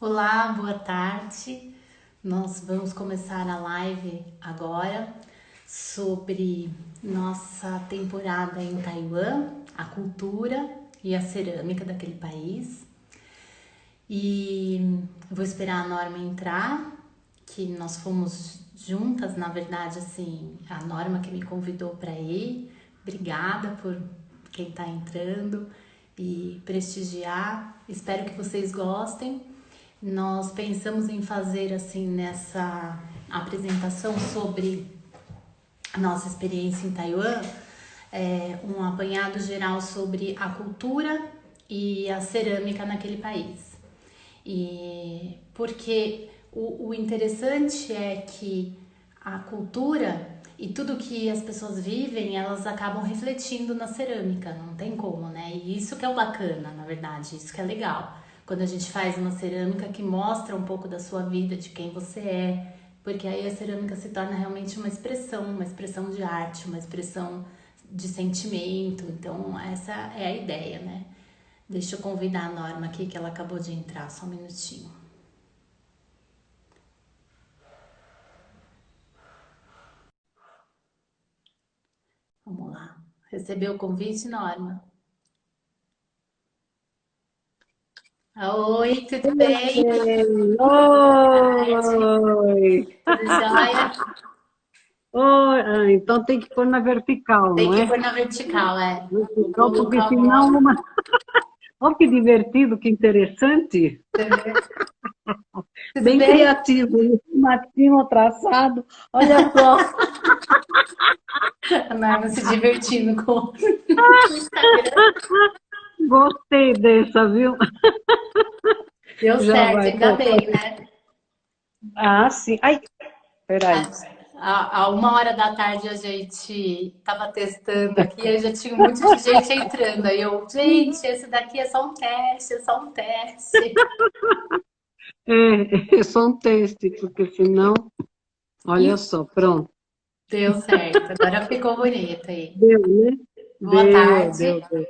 Olá, boa tarde. Nós vamos começar a live agora sobre nossa temporada em Taiwan, a cultura e a cerâmica daquele país. E vou esperar a Norma entrar, que nós fomos juntas, na verdade, assim, a Norma que me convidou para ir. Obrigada por quem está entrando e prestigiar. Espero que vocês gostem. Nós pensamos em fazer assim nessa apresentação sobre a nossa experiência em Taiwan, um apanhado geral sobre a cultura e a cerâmica naquele país. E porque o interessante é que a cultura e tudo que as pessoas vivem, elas acabam refletindo na cerâmica, não tem como, né? E isso que é o bacana, na verdade, isso que é legal. Quando a gente faz uma cerâmica que mostra um pouco da sua vida, de quem você é, porque aí a cerâmica se torna realmente uma expressão de arte, uma expressão de sentimento. Então, essa é a ideia, né? Deixa eu convidar a Norma aqui, que ela acabou de entrar, só um minutinho. Vamos lá. Recebeu o convite, Norma? Oi, tudo bem? Oi! Tudo jóia? Oi! Então tem que pôr na vertical, Tem não que é? pôr na vertical, é. Vou Vertical, porque colocar o senão modo. uma. Olha que divertido, que interessante. Tudo Bem bem? criativo. Matinho traçado. Olha só. A Norma se divertindo com o Instagram. Gostei dessa, viu? Deu Já certo, vai ainda pôr. bem, né? Ah, sim. Ai, peraí. A 1 hora da tarde a gente tava testando aqui, aí já tinha um monte de gente entrando. Aí eu, gente, esse daqui é só um teste, é só um teste. É só um teste, porque senão. Olha E só, pronto. deu certo, agora ficou bonito aí. Deu, né? Boa Deu, tarde. deu, deu.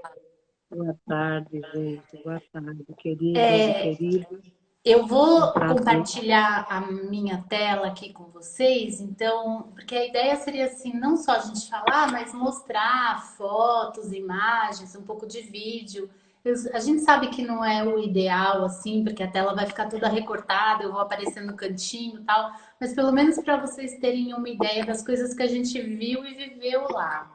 Boa tarde, gente. Boa tarde, queridas e queridos. Eu Um vou prazer. compartilhar a minha tela aqui com vocês, então, porque a ideia seria assim, não só a gente falar, mas mostrar fotos, imagens, um pouco de vídeo. A gente sabe que não é o ideal, assim, porque a tela vai ficar toda recortada, eu vou aparecer no cantinho e tal, mas pelo menos para vocês terem uma ideia das coisas que a gente viu e viveu lá.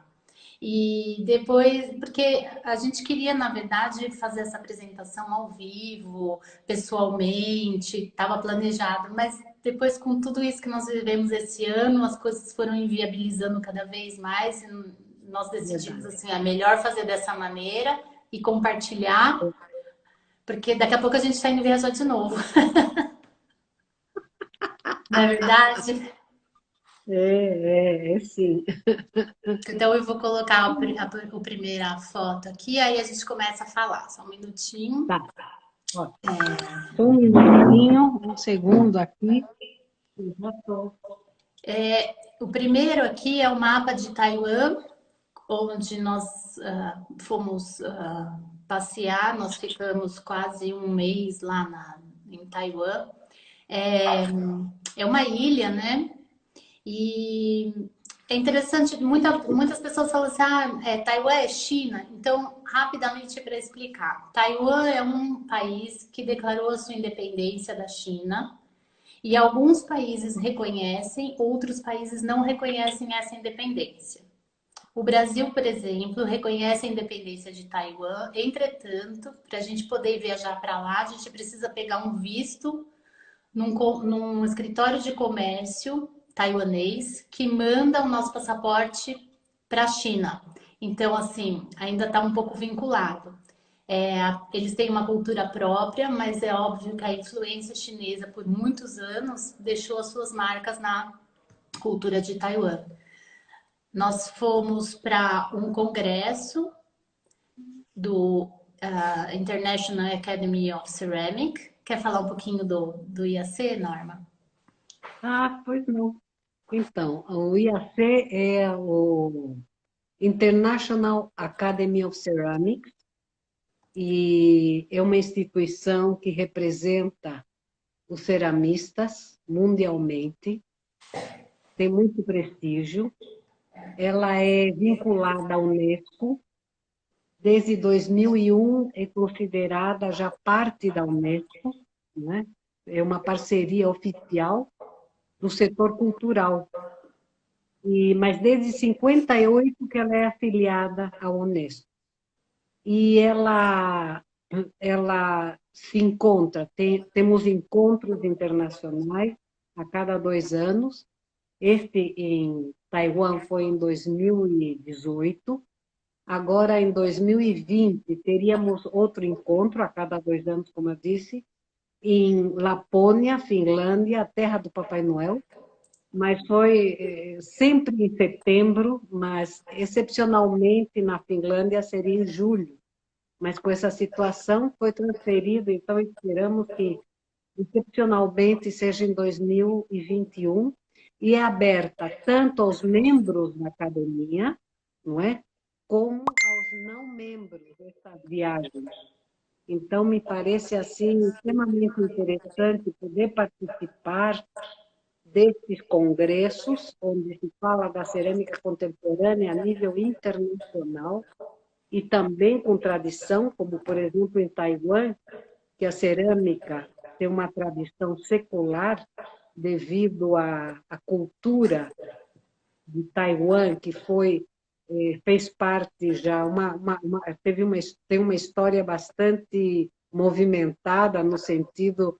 E depois, porque a gente queria, na verdade, fazer essa apresentação ao vivo, pessoalmente, estava planejado, mas depois, com tudo isso que nós vivemos esse ano, as coisas foram inviabilizando cada vez mais, e nós decidimos Verdade. assim, é melhor fazer dessa maneira e compartilhar, porque daqui a pouco a gente está indo viajar de novo, não é verdade? É sim. Então eu vou colocar a primeira foto aqui, aí a gente começa a falar, só um minutinho. Tá, ó. Só um minutinho, um segundo aqui. Eu já tô. O primeiro aqui é o mapa de Taiwan, onde nós fomos passear, nós ficamos quase um mês lá em Taiwan. É, é uma ilha, né? E é interessante, muitas pessoas falam assim, Taiwan é China. Então, rapidamente para explicar, Taiwan é um país que declarou a sua independência da China e alguns países reconhecem, outros países não reconhecem essa independência. O Brasil, por exemplo, reconhece a independência de Taiwan. Entretanto, para a gente poder viajar para lá, a gente precisa pegar um visto num escritório de comércio taiwanês que manda o nosso passaporte para a China. Então, assim, ainda está um pouco vinculado. Eles têm uma cultura própria, mas é óbvio que a influência chinesa por muitos anos deixou as suas marcas na cultura de Taiwan. Nós fomos para um congresso do International Academy of Ceramic. Quer falar um pouquinho do IAC, Norma? Ah, pois não. Então, o IAC é o International Academy of Ceramics e é uma instituição que representa os ceramistas mundialmente, tem muito prestígio. Ela é vinculada à Unesco. Desde 2001 é considerada já parte da Unesco, né? É uma parceria oficial do setor cultural. Mas desde 58 que ela é afiliada à Unesco. E ela se encontra, temos encontros internacionais a cada 2 anos. Este em Taiwan foi em 2018. Agora, em 2020, teríamos outro encontro a cada 2 anos, como eu disse, em Lapônia, Finlândia, a terra do Papai Noel, mas foi sempre em setembro, mas excepcionalmente na Finlândia seria em julho. Mas com essa situação foi transferido, então esperamos que excepcionalmente seja em 2021 e é aberta tanto aos membros da academia, não é? Como aos não membros dessa viagem. Então, me parece assim extremamente interessante poder participar desses congressos, onde se fala da cerâmica contemporânea a nível internacional, e também com tradição, como, por exemplo, em Taiwan, que a cerâmica tem uma tradição secular devido à cultura de Taiwan, que fez parte já, tem uma história bastante movimentada, no sentido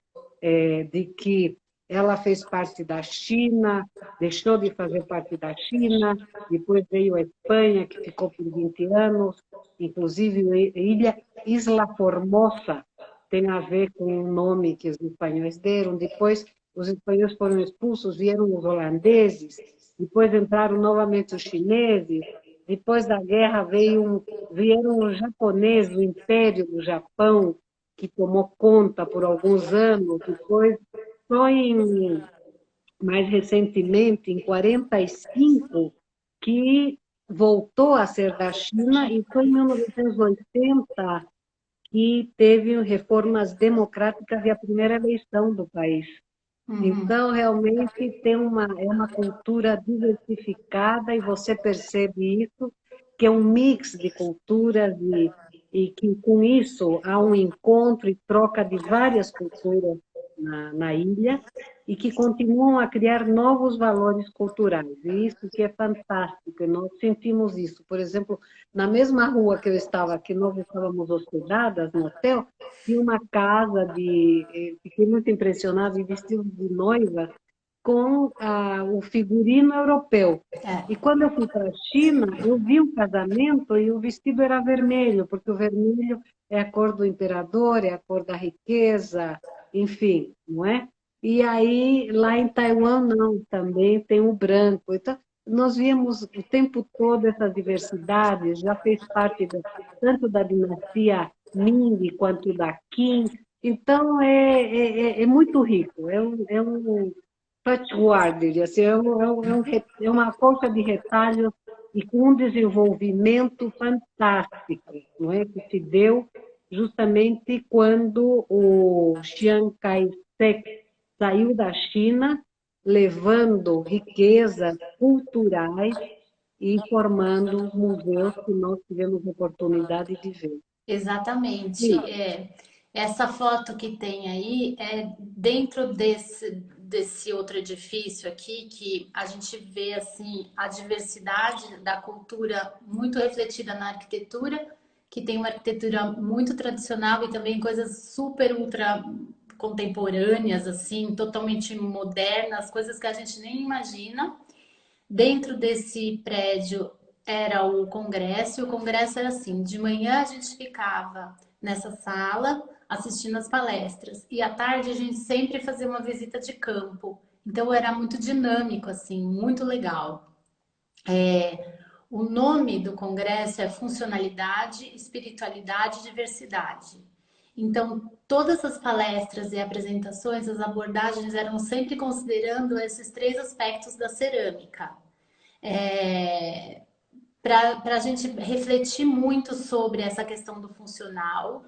de que ela fez parte da China, deixou de fazer parte da China, depois veio a Espanha, que ficou por 20 anos, inclusive Isla Formosa tem a ver com o nome que os espanhóis deram. Depois, os espanhóis foram expulsos, vieram os holandeses, depois entraram novamente os chineses, depois da guerra vieram os japoneses, o Império do Japão, que tomou conta por alguns anos, depois, mais recentemente, em 45, que voltou a ser da China, e foi em 1980 que teve reformas democráticas e a primeira eleição do país. Então, realmente, é uma cultura diversificada e você percebe isso, que é um mix de culturas e que, com isso, há um encontro e troca de várias culturas na ilha e que continuam a criar novos valores culturais. E isso que é fantástico, e nós sentimos isso. Por exemplo, na mesma rua que eu estava, que nós estávamos hospedadas no hotel, tinha uma casa fiquei muito impressionada em vestido de noiva com o figurino europeu. E quando eu fui para a China, eu vi um casamento e o vestido era vermelho, porque o vermelho é a cor do imperador, é a cor da riqueza, enfim, não é? E aí, lá em Taiwan, não, também tem o branco. Então, nós vimos o tempo todo essas diversidades, já fez parte tanto da dinastia Ming quanto da Qin. Então, é muito rico, é um patchwork, assim, é uma colcha de retalhos e com um desenvolvimento fantástico, não é? Que se deu justamente quando o Chiang Kai-shek saiu da China, levando riquezas culturais e formando museus que nós tivemos oportunidade de ver. Exatamente. Essa foto que tem aí é dentro desse outro edifício aqui, que a gente vê assim a diversidade da cultura muito refletida na arquitetura, que tem uma arquitetura muito tradicional e também coisas super ultra contemporâneas, assim, totalmente modernas, coisas que a gente nem imagina. Dentro desse prédio era o congresso, e o congresso era assim, de manhã a gente ficava nessa sala assistindo as palestras, e à tarde a gente sempre fazia uma visita de campo. Então era muito dinâmico, assim, muito legal. O nome do congresso é Funcionalidade, Espiritualidade e Diversidade. Então, todas as palestras e apresentações, as abordagens eram sempre considerando esses três aspectos da cerâmica. Para a gente refletir muito sobre essa questão do funcional,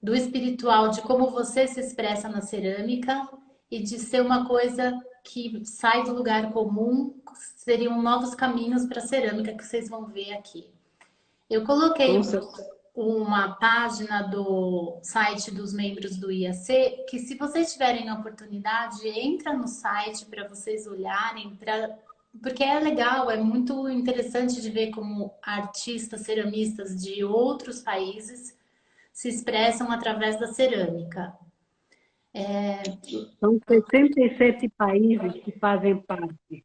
do espiritual, de como você se expressa na cerâmica e de ser uma coisa que sai do lugar comum, seriam novos caminhos para a cerâmica que vocês vão ver aqui. Eu coloquei Com certeza. uma página do site dos membros do IAC, que se vocês tiverem a oportunidade, entra no site para vocês olharem, porque é legal, é muito interessante de ver como artistas ceramistas de outros países se expressam através da cerâmica. São 67 países que fazem parte,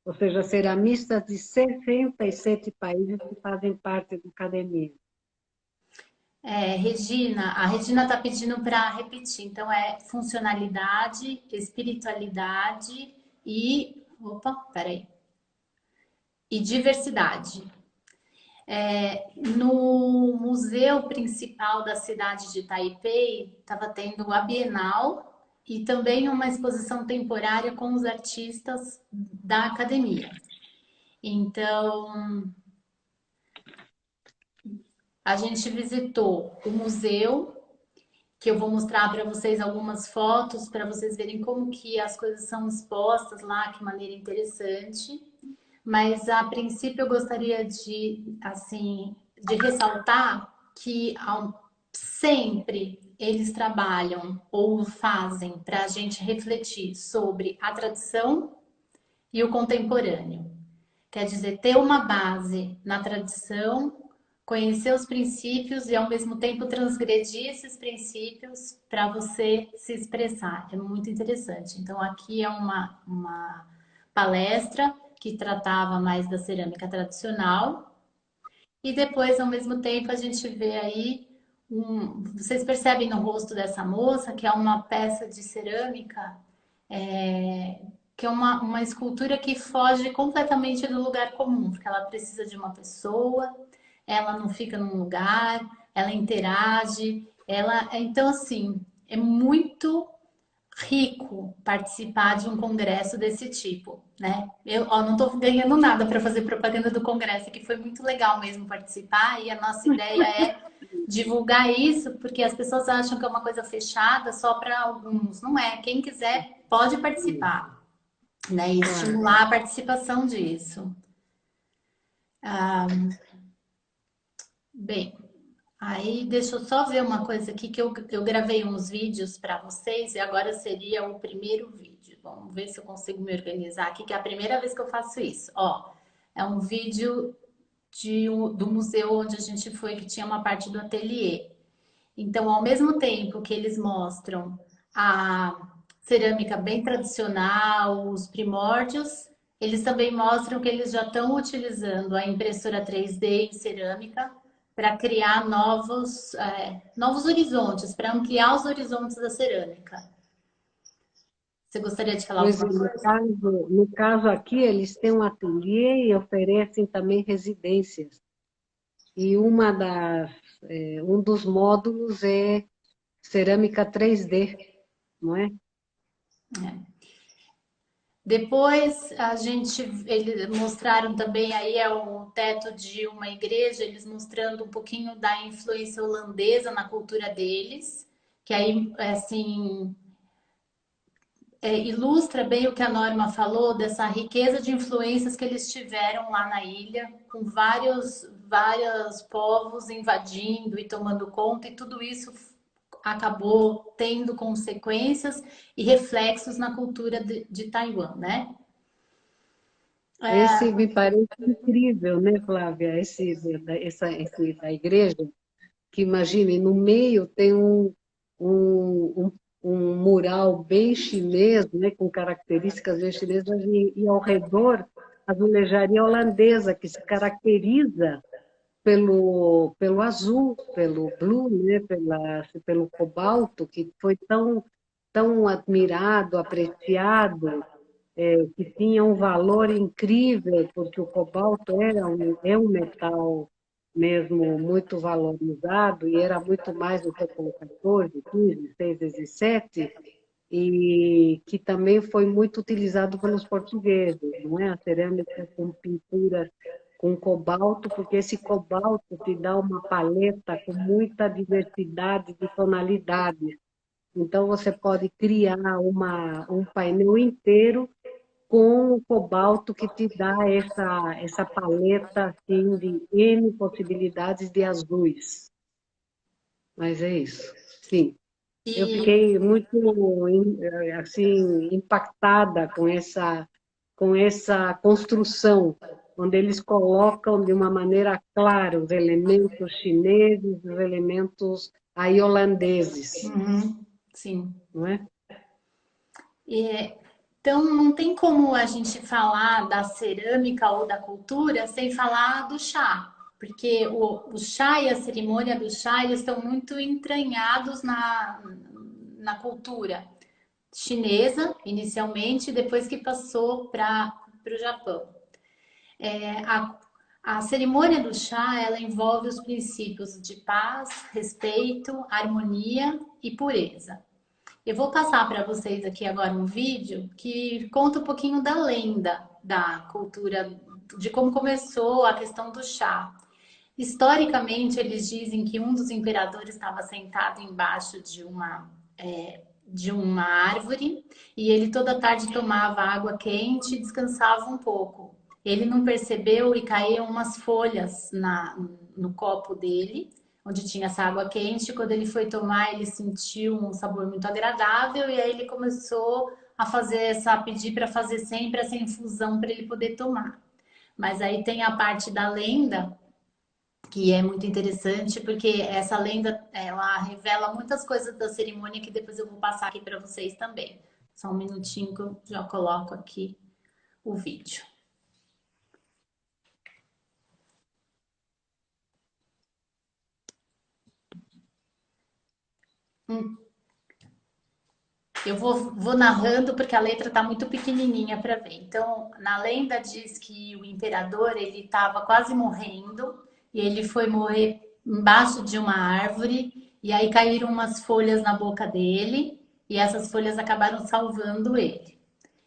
ou seja, ceramistas de 67 países que fazem parte da academia. Regina, a Regina está pedindo para repetir. Então, é funcionalidade, espiritualidade e. Opa, peraí. E diversidade. No museu principal da cidade de Taipei, estava tendo a Bienal e também uma exposição temporária com os artistas da academia. Então, a gente visitou o museu, que eu vou mostrar para vocês algumas fotos para vocês verem como que as coisas são expostas lá, que maneira interessante. Mas a princípio eu gostaria de assim de ressaltar que sempre eles trabalham ou fazem para a gente refletir sobre a tradição e o contemporâneo. Quer dizer, ter uma base na tradição, conhecer os princípios e, ao mesmo tempo, transgredir esses princípios para você se expressar. É muito interessante. Então, aqui é uma palestra que tratava mais da cerâmica tradicional. E depois, ao mesmo tempo, a gente vê aí vocês percebem no rosto dessa moça que é uma peça de cerâmica que é uma escultura que foge completamente do lugar comum, porque ela precisa de uma pessoa, ela não fica num lugar, ela interage, então assim, é muito rico participar de um congresso desse tipo, né? Eu não estou ganhando nada para fazer propaganda do congresso, que foi muito legal mesmo participar, e a nossa ideia é divulgar isso, porque as pessoas acham que é uma coisa fechada só para alguns. Não é. Quem quiser pode participar, né? E estimular a participação disso. Bem, aí deixa eu só ver uma coisa aqui que eu gravei uns vídeos para vocês e agora seria o primeiro vídeo. Vamos ver se eu consigo me organizar aqui, que é a primeira vez que eu faço isso. Ó, é um vídeo do museu onde a gente foi, que tinha uma parte do ateliê. Então, ao mesmo tempo que eles mostram a cerâmica bem tradicional, os primórdios, eles também mostram que eles já estão utilizando a impressora 3D em cerâmica para criar novos horizontes, para ampliar os horizontes da cerâmica. Você gostaria de falar Pois é, alguma coisa? no caso aqui, eles têm um ateliê e oferecem também residências. E um dos módulos é cerâmica 3D, não é? Depois eles mostraram também aí o teto de uma igreja, eles mostrando um pouquinho da influência holandesa na cultura deles, que aí assim ilustra bem o que a Norma falou dessa riqueza de influências que eles tiveram lá na ilha, com vários povos invadindo e tomando conta, e tudo isso acabou tendo consequências e reflexos na cultura de Taiwan, né? Esse me parece incrível, né, Flávia? Esse da igreja, que imagine, no meio tem um, um, um mural bem chinês, né, com características bem chinesas, e ao redor a azulejaria holandesa, que se caracteriza pelo azul, pelo blue, né, pelo cobalto, que foi tão admirado, apreciado, que tinha um valor incrível, porque o cobalto é um metal mesmo muito valorizado, e era muito mais no século XIV, XV, XVI, XVII, e que também foi muito utilizado pelos portugueses, não é? A cerâmica com pinturas com cobalto, porque esse cobalto te dá uma paleta com muita diversidade de tonalidades. Então, você pode criar um painel inteiro com o cobalto que te dá essa paleta assim, de N possibilidades de azuis. Mas é isso. Sim, eu E fiquei muito assim, impactada com essa construção, onde eles colocam de uma maneira clara os elementos chineses, os elementos aí holandeses, sim. não é? Então, não tem como a gente falar da cerâmica ou da cultura sem falar do chá, porque o chá e a cerimônia do chá eles estão muito entranhados na cultura chinesa, inicialmente, depois que passou para o Japão. É, a cerimônia do chá ela envolve os princípios de paz, respeito, harmonia e pureza. Eu vou passar para vocês aqui agora um vídeo que conta um pouquinho da lenda da cultura, de como começou a questão do chá. Historicamente, eles dizem que um dos imperadores estava sentado embaixo de uma árvore e ele toda tarde tomava água quente e descansava um pouco. Ele não percebeu e caíam umas folhas no copo dele onde tinha essa água quente. Quando ele foi tomar, ele sentiu um sabor muito agradável e aí ele começou a pedir para fazer sempre essa infusão para ele poder tomar. Mas aí tem a parte da lenda que é muito interessante porque essa lenda ela revela muitas coisas da cerimônia que depois eu vou passar aqui para vocês também. Só um minutinho que eu já coloco aqui o vídeo. Eu vou narrando porque a letra está muito pequenininha para ver. Então, na lenda diz que o imperador ele estava quase morrendo e ele foi morrer embaixo de uma árvore e aí caíram umas folhas na boca dele e essas folhas acabaram salvando ele.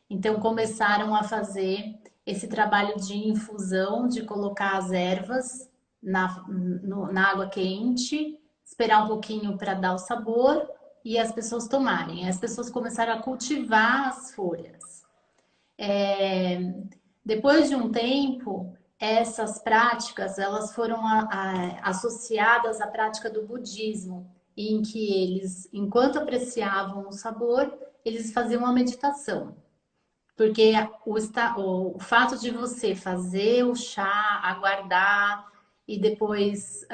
Então, começaram a fazer esse trabalho de infusão, de colocar as ervas na água quente, esperar um pouquinho para dar o sabor e as pessoas tomarem. As pessoas começaram a cultivar as folhas. Depois de um tempo, essas práticas elas foram associadas à prática do budismo, em que eles, enquanto apreciavam o sabor, eles faziam uma meditação. Porque o fato de você fazer o chá, aguardar e depois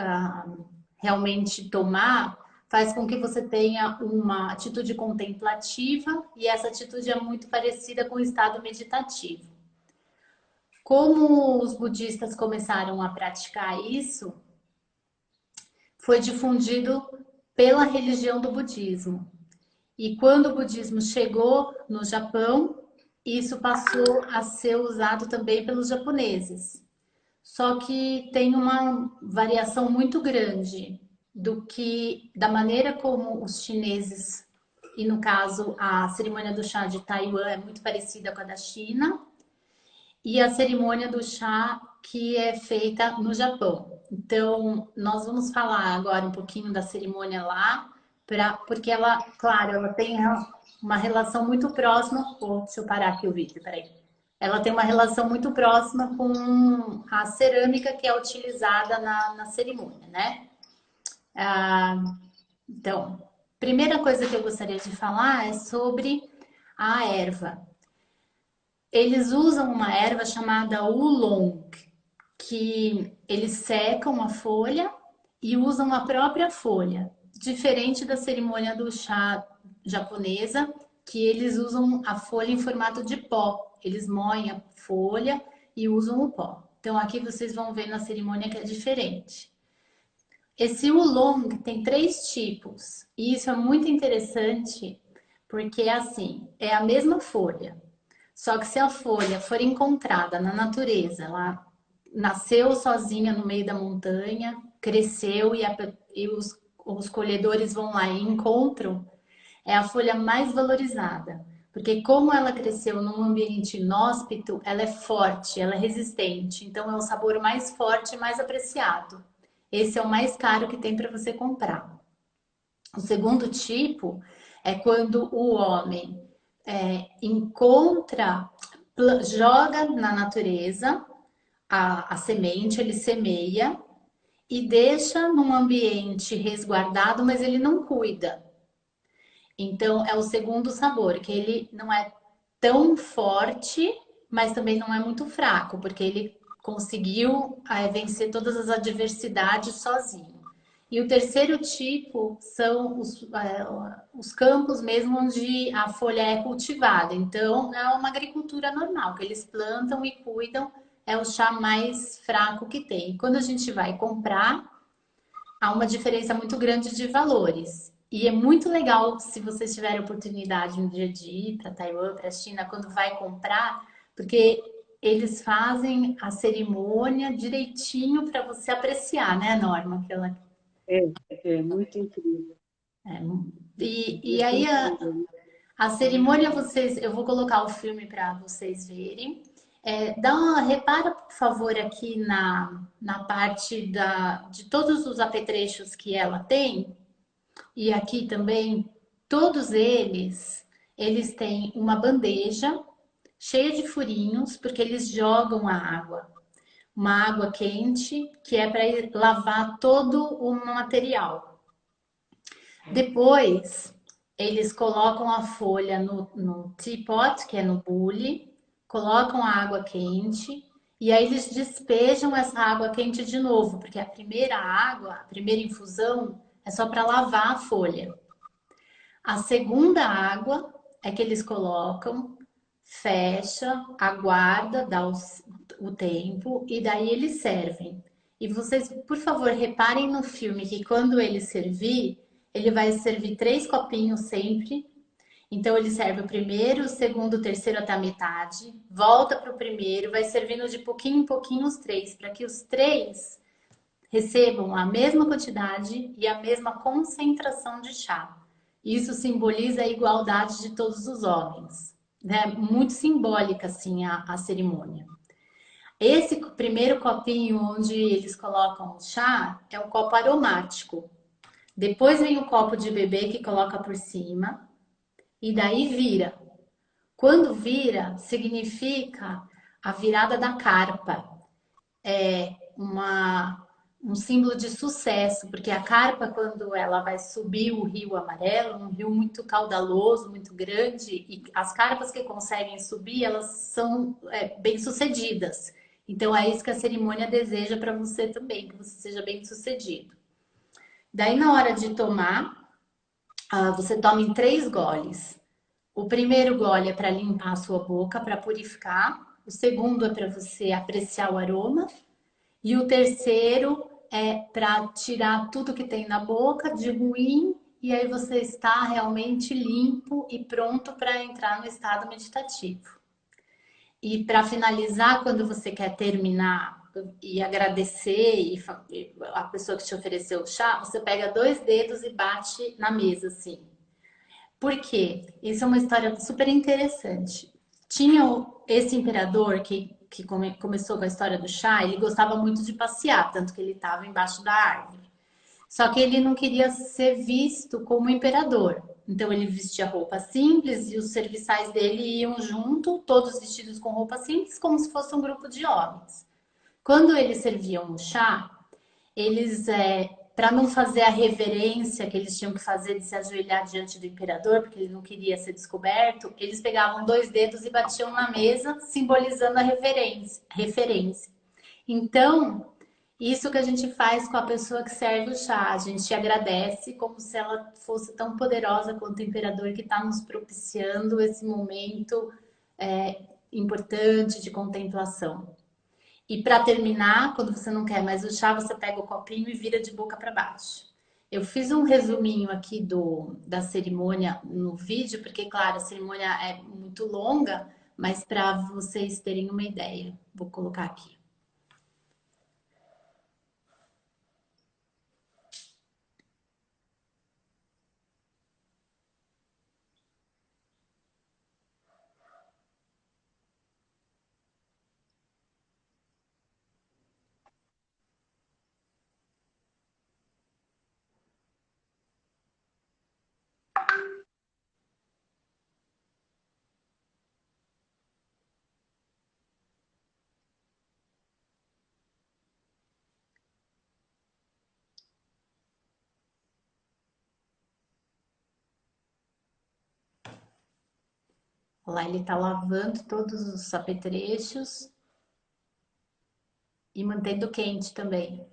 realmente tomar, faz com que você tenha uma atitude contemplativa e essa atitude é muito parecida com o estado meditativo. Como os budistas começaram a praticar isso, foi difundido pela religião do budismo. E quando o budismo chegou no Japão, isso passou a ser usado também pelos japoneses. Só que tem uma variação muito grande da maneira como os chineses, e no caso a cerimônia do chá de Taiwan é muito parecida com a da China, e a cerimônia do chá que é feita no Japão. Então, nós vamos falar agora um pouquinho da cerimônia lá, porque ela, claro, ela tem uma relação muito próxima. Deixa eu parar aqui o vídeo, peraí. Ela tem uma relação muito próxima com a cerâmica que é utilizada na cerimônia, né? Então, primeira coisa que eu gostaria de falar é sobre a erva. Eles usam uma erva chamada oolong, que eles secam a folha e usam a própria folha, diferente da cerimônia do chá japonesa, que eles usam a folha em formato de pó. Eles moem a folha e usam o pó. Então aqui vocês vão ver na cerimônia que é diferente. Esse oolong tem 3 tipos, e isso é muito interessante, porque assim, é a mesma folha. Só que se a folha for encontrada na natureza, ela nasceu sozinha no meio da montanha, cresceu e os colhedores vão lá e encontram, é a folha mais valorizada. Porque como ela cresceu num ambiente inóspito, ela é forte, ela é resistente. Então é o sabor mais forte e mais apreciado. Esse é o mais caro que tem para você comprar. O segundo tipo é quando o homem encontra, joga na natureza a semente, ele semeia e deixa num ambiente resguardado, mas ele não cuida. Então, é o segundo sabor, que ele não é tão forte, mas também não é muito fraco, porque ele conseguiu vencer todas as adversidades sozinho. E o terceiro tipo são os campos mesmo onde a folha é cultivada. Então, é uma agricultura normal, que eles plantam e cuidam, é o chá mais fraco que tem. E quando a gente vai comprar, há uma diferença muito grande de valores. E é muito legal se vocês tiverem oportunidade no dia de ir para Taiwan, para a China, quando vai comprar, porque eles fazem a cerimônia direitinho para você apreciar, né, Norma? É, é muito incrível. É, e Muito aí incrível. a cerimônia vocês, eu vou colocar o filme para vocês verem. Repara, por favor, aqui na parte de todos os apetrechos que ela tem, e aqui também, todos eles têm uma bandeja cheia de furinhos, porque eles jogam a água, uma água quente, que é para lavar todo o material. Depois, eles colocam a folha no teapot, que é no bule, colocam a água quente e aí eles despejam essa água quente de novo, porque a primeira água, a primeira infusão, é só para lavar a folha. A segunda água é que eles colocam, fecha, aguarda, o tempo e daí eles servem. E vocês, por favor, reparem no filme que quando ele servir, ele vai servir 3 copinhos sempre. Então ele serve o primeiro, o segundo, o terceiro até a metade, volta para o primeiro, vai servindo de pouquinho em pouquinho os 3, para que os 3 recebam a mesma quantidade e a mesma concentração de chá. Isso simboliza a igualdade de todos os homens. Né? Muito simbólica, assim, a cerimônia. Esse primeiro copinho onde eles colocam o chá é um copo aromático. Depois vem o copo de bebê que coloca por cima e daí vira. Quando vira, significa a virada da carpa. É um símbolo de sucesso, porque a carpa, quando ela vai subir o Rio Amarelo, um rio muito caudaloso, muito grande, e as carpas que conseguem subir, elas são bem-sucedidas. Então, é isso que a cerimônia deseja para você também, que você seja bem-sucedido. Daí, na hora de tomar, você toma em 3 goles. O primeiro gole é para limpar a sua boca, para purificar. O segundo é para você apreciar o aroma. E o terceiro é para tirar tudo que tem na boca de ruim e aí você está realmente limpo e pronto para entrar no estado meditativo. E para finalizar, quando você quer terminar e agradecer e a pessoa que te ofereceu o chá, você pega 2 dedos e bate na mesa assim. Por quê? Isso é uma história super interessante. Tinha esse imperador que começou com a história do chá, ele gostava muito de passear, tanto que ele estava embaixo da árvore. Só que ele não queria ser visto como imperador. Então ele vestia roupa simples e os serviçais dele iam junto, todos vestidos com roupa simples, como se fosse um grupo de homens. Quando eles serviam o chá, eles, para não fazer a reverência que eles tinham que fazer de se ajoelhar diante do imperador, porque ele não queria ser descoberto, eles pegavam 2 dedos e batiam na mesa, simbolizando a referência. Então, isso que a gente faz com a pessoa que serve o chá, a gente agradece como se ela fosse tão poderosa quanto o imperador que está nos propiciando esse momento importante de contemplação. E para terminar, quando você não quer mais o chá, você pega o copinho e vira de boca para baixo. Eu fiz um resuminho aqui da cerimônia no vídeo, porque, claro, a cerimônia é muito longa, mas para vocês terem uma ideia, vou colocar aqui. Lá ele tá lavando todos os apetrechos e mantendo quente também.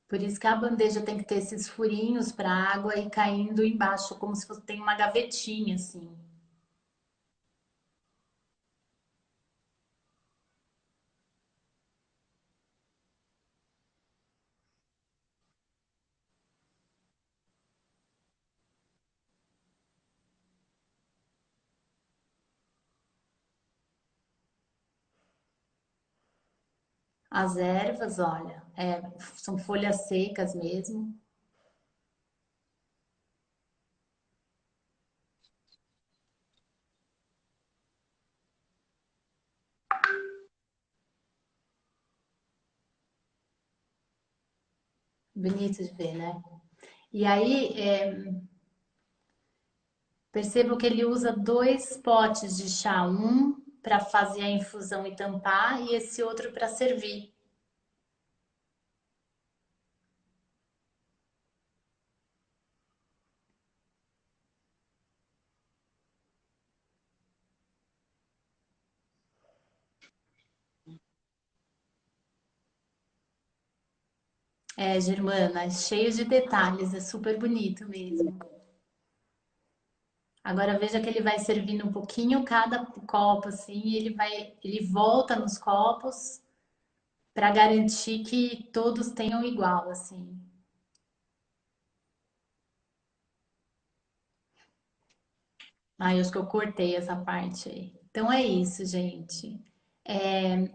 Por isso que a bandeja tem que ter esses furinhos para a água ir caindo embaixo, como se fosse tem uma gavetinha assim. As ervas, olha, são folhas secas mesmo. Bonito de ver, né? E aí, percebo que ele usa dois potes de chá, um para fazer a infusão e tampar, e esse outro para servir. É, Germana, é cheio de detalhes, é super bonito mesmo. Agora veja que ele vai servindo um pouquinho cada copo, assim, e ele volta nos copos para garantir que todos tenham igual, assim. Ah, eu acho que eu cortei essa parte aí. Então é isso, gente.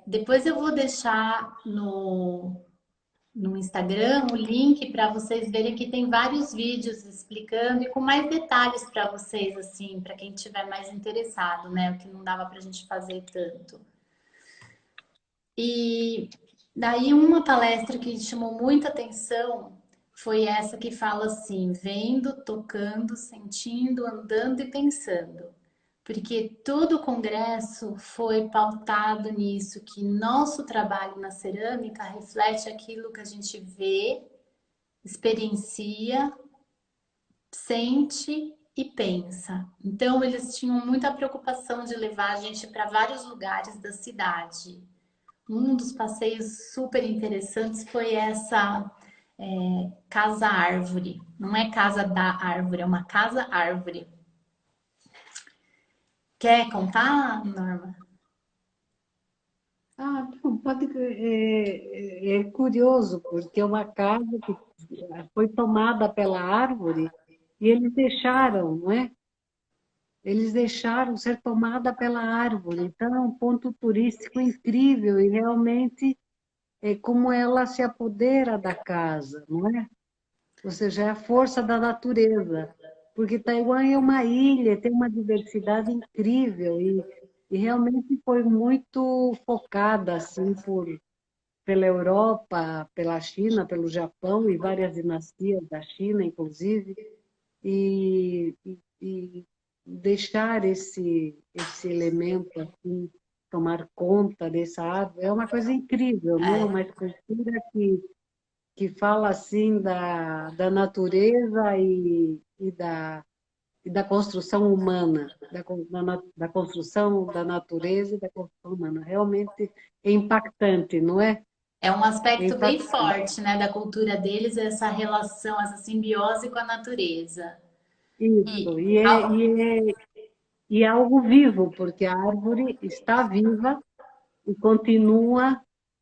Depois eu vou deixar no Instagram o link para vocês verem que tem vários vídeos explicando e com mais detalhes para vocês, assim, para quem tiver mais interessado, né? O que não dava para a gente fazer tanto. E daí uma palestra que chamou muita atenção foi essa que fala assim: vendo, tocando, sentindo, andando e pensando. Porque todo o congresso foi pautado nisso, que nosso trabalho na cerâmica reflete aquilo que a gente vê, experiencia, sente e pensa. Então, eles tinham muita preocupação de levar a gente para vários lugares da cidade. Um dos passeios super interessantes foi essa casa árvore. Não é casa da árvore, é uma casa árvore. Quer contar, Norma? Ah, não, pode, é curioso, porque é uma casa que foi tomada pela árvore e eles deixaram, não é? Eles deixaram ser tomada pela árvore. Então, é um ponto turístico incrível e realmente é como ela se apodera da casa, não é? Ou seja, é a força da natureza. Porque Taiwan é uma ilha, tem uma diversidade incrível e realmente foi muito focada assim pela Europa, pela China, pelo Japão e várias dinastias da China, inclusive, e deixar esse elemento assim tomar conta dessa árvore é uma coisa incrível, não é? Uma escultura que fala assim da natureza e da construção humana, da construção da natureza e da construção humana. Realmente é impactante, não é? É um É aspecto bem impactante. forte, né, da cultura deles, essa relação, essa simbiose com a natureza. Isso, E ao, e é algo vivo, porque a árvore está viva e continua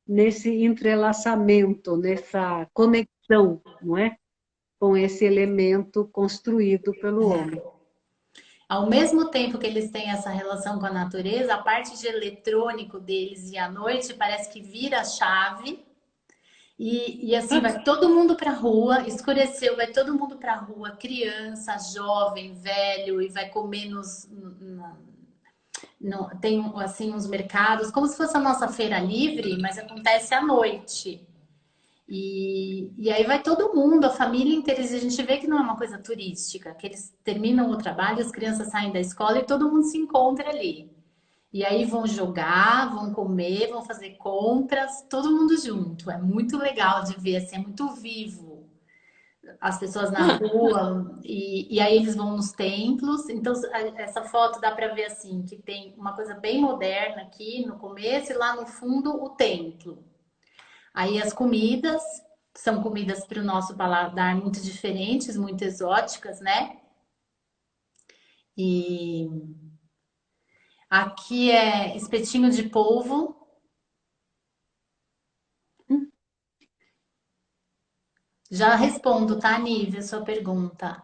nesse entrelaçamento, nessa conexão, não é? Com esse elemento construído pelo homem. ao mesmo tempo que eles têm essa relação com a natureza, a parte de eletrônico deles e à noite parece que vira a chave e assim vai todo mundo para a rua, escureceu, vai todo mundo para a rua, criança, jovem, velho, e vai comer tem assim uns mercados, como se fosse a nossa feira livre, mas acontece à noite. E aí vai todo mundo, a família inteira, e a gente vê que não é uma coisa turística, que eles terminam o trabalho, as crianças saem da escola e todo mundo se encontra ali. E aí vão jogar, vão comer, vão fazer compras, todo mundo junto. É muito legal de ver, assim, é muito vivo. as pessoas na rua, e aí eles vão nos templos. Então, essa foto dá para ver assim, que tem uma coisa bem moderna aqui no começo e lá no fundo o templo. Aí as comidas são comidas para o nosso paladar muito diferentes, muito exóticas, né? E aqui é espetinho de polvo. Já respondo, tá, Nívia, sua pergunta.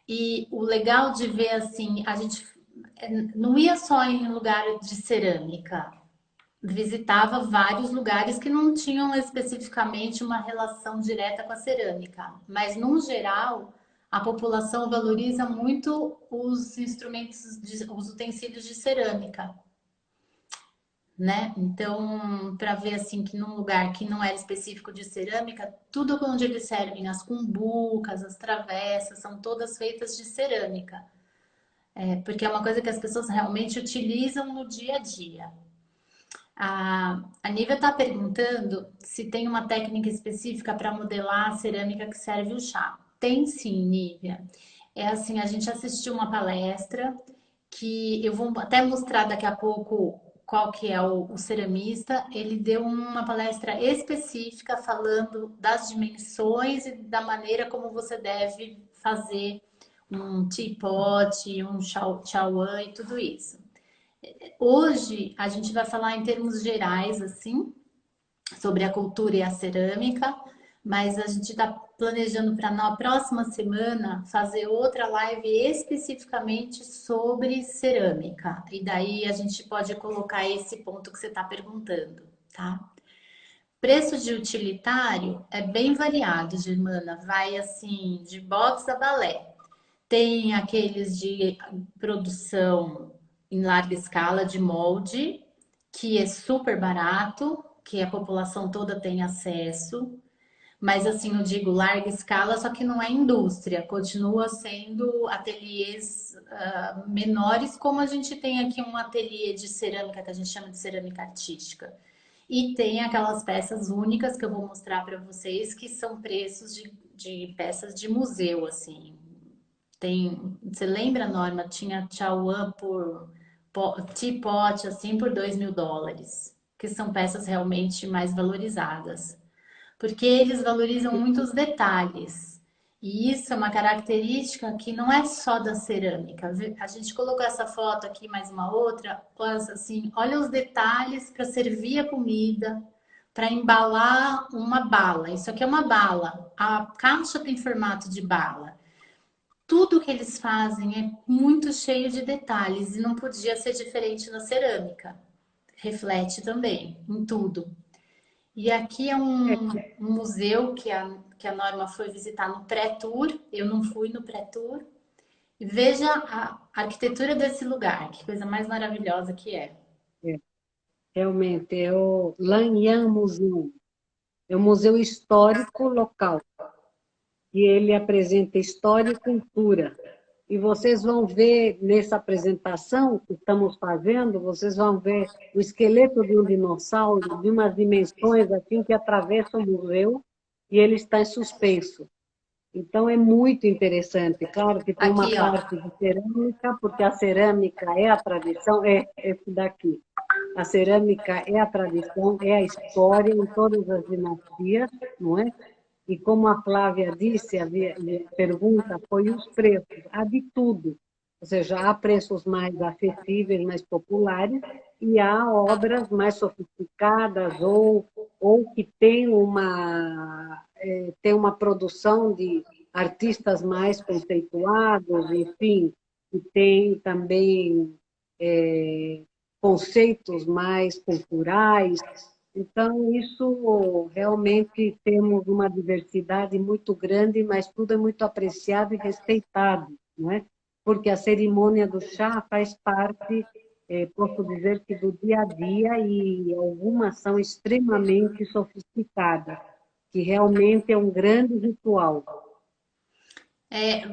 E o legal de ver assim, a gente não ia só em lugar de cerâmica, visitava vários lugares que não tinham especificamente uma relação direta com a cerâmica, mas no geral a população valoriza muito os instrumentos, os utensílios de cerâmica, né? Então, para ver assim que num lugar que não era específico de cerâmica, tudo onde eles servem, as cumbucas, as travessas, são todas feitas de cerâmica. Porque é uma coisa que as pessoas realmente utilizam no dia a dia. A Nívia está perguntando se tem uma técnica específica para modelar a cerâmica que serve o chá. Tem sim, Nívia. É assim, a gente assistiu uma palestra que eu vou até mostrar daqui a pouco qual que é o ceramista. Ele deu uma palestra específica falando das dimensões e da maneira como você deve fazer um teapot, um chawan e tudo isso. Hoje a gente vai falar em termos gerais, assim, sobre a cultura e a cerâmica, mas a gente está planejando para na próxima semana fazer outra live especificamente sobre cerâmica. E daí a gente pode colocar esse ponto que você está perguntando, tá? Preço de utilitário é bem variado, Germana. Vai assim, de box a balé. Tem aqueles de produção em larga escala de molde, que é super barato, que a população toda tem acesso. Mas assim, eu digo larga escala, só que não é indústria, continua sendo ateliês menores, como a gente tem aqui um ateliê de cerâmica que a gente chama de cerâmica artística. E tem aquelas peças únicas que eu vou mostrar para vocês, que são preços de peças de museu, assim. Tem, você lembra, Norma? Tinha Chawan por teapot, assim, por US$ 2.000, que são peças realmente mais valorizadas. Porque eles valorizam muito os detalhes. E isso é uma característica que não é só da cerâmica. A gente colocou essa foto aqui, mais uma outra, assim, olha os detalhes para servir a comida, para embalar uma bala. Isso aqui é uma bala. A caixa tem formato de bala. Tudo que eles fazem é muito cheio de detalhes e não podia ser diferente na cerâmica. Reflete também em tudo. E aqui é um museu que a Norma foi visitar no pré-tour. Eu não fui no pré-tour. E veja a arquitetura desse lugar, que coisa mais maravilhosa que é. É, realmente, é o Lanyang Museum. É um museu histórico local. E ele apresenta história e cultura. E vocês vão ver nessa apresentação que estamos fazendo, vocês vão ver o esqueleto de um dinossauro de umas dimensões assim que atravessa o museu e ele está em suspenso. Então é muito interessante. Claro que tem uma Aqui, ó. parte de cerâmica, porque a cerâmica é a tradição, é esse daqui. A cerâmica é a tradição, é a história em todas as dinastias, não é? E como a Flávia disse, a pergunta foi os preços. Há de tudo. Ou seja, há preços mais acessíveis, mais populares, e há obras mais sofisticadas ou que têm tem uma produção de artistas mais conceituados, enfim, que tem também conceitos mais culturais. Então, isso realmente temos uma diversidade muito grande, mas tudo é muito apreciado e respeitado, não é? Porque a cerimônia do chá faz parte, posso dizer que do dia a dia, e algumas são extremamente sofisticadas, que realmente é um grande ritual.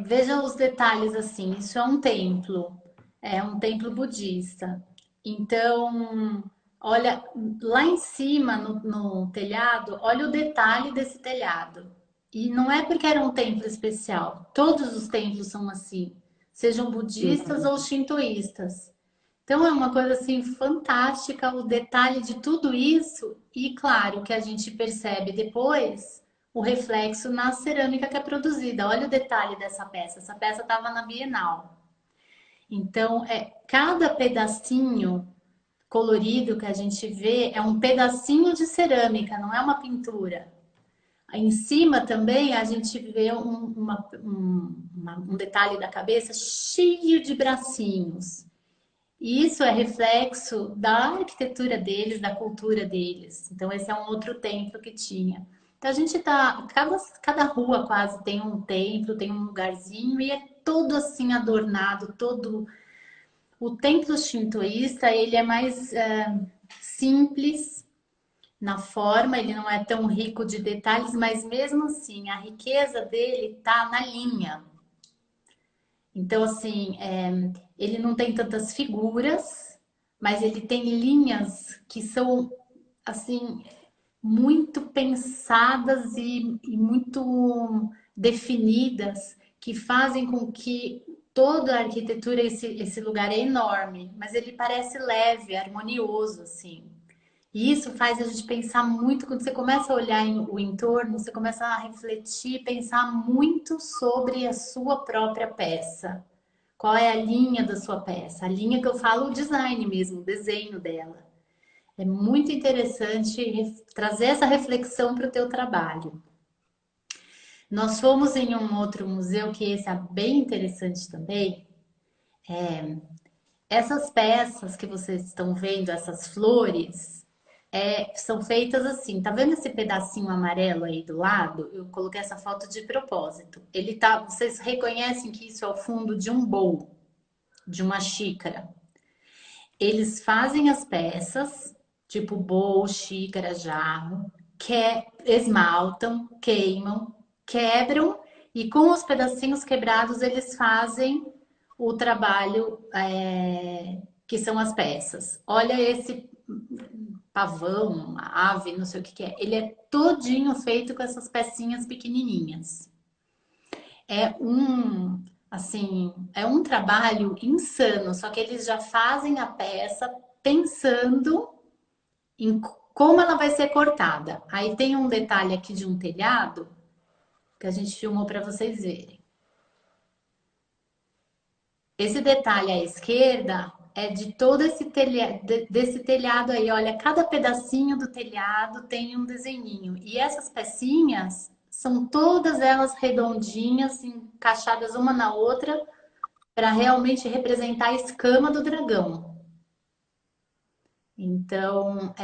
Veja os detalhes assim. Isso é um templo budista. Então, olha lá em cima no telhado, olha o detalhe desse telhado. E não é porque era um templo especial. Todos os templos são assim, sejam budistas Uhum. ou shintoístas. Então é uma coisa assim fantástica o detalhe de tudo isso e claro que a gente percebe depois o reflexo na cerâmica que é produzida. Olha o detalhe dessa peça. Essa peça estava na Bienal. Então, cada pedacinho colorido que a gente vê é um pedacinho de cerâmica, não é uma pintura. Em cima também a gente vê um detalhe da cabeça cheio de bracinhos. E isso é reflexo da arquitetura deles, da cultura deles. Então, esse é um outro templo que tinha. Então, a gente tá. Cada rua quase tem um templo, tem um lugarzinho, e é todo assim adornado, todo. O templo shintoísta, ele é mais simples na forma, ele não é tão rico de detalhes, mas mesmo assim, a riqueza dele tá na linha. Então, assim, ele não tem tantas figuras, mas ele tem linhas que são, assim, muito pensadas e muito definidas, que fazem com que toda a arquitetura, esse lugar é enorme, mas ele parece leve, harmonioso, assim. E isso faz a gente pensar muito, quando você começa a olhar o entorno, você começa a refletir, pensar muito sobre a sua própria peça. Qual é a linha da sua peça? A linha que eu falo, o design mesmo, o desenho dela. É muito interessante trazer essa reflexão para o teu trabalho. Nós fomos em um outro museu que esse é bem interessante também. Essas peças que vocês estão vendo, essas flores, são feitas assim. Tá vendo esse pedacinho amarelo aí do lado? Eu coloquei essa foto de propósito. Ele tá. Vocês reconhecem que isso é o fundo de um bowl, de uma xícara. Eles fazem as peças, tipo bowl, xícara, jarro, esmaltam, queimam, quebram e com os pedacinhos quebrados eles fazem o trabalho que são as peças. Olha esse pavão, ave, não sei o que que é. Ele é todinho feito com essas pecinhas pequenininhas. É assim, é um trabalho insano, só que eles já fazem a peça pensando em como ela vai ser cortada. Aí tem um detalhe aqui de um telhado que a gente filmou para vocês verem. Esse detalhe à esquerda é de todo esse telhado, desse telhado aí. Olha, cada pedacinho do telhado tem um desenhinho. E essas pecinhas são todas elas redondinhas, encaixadas uma na outra, para realmente representar a escama do dragão. Então,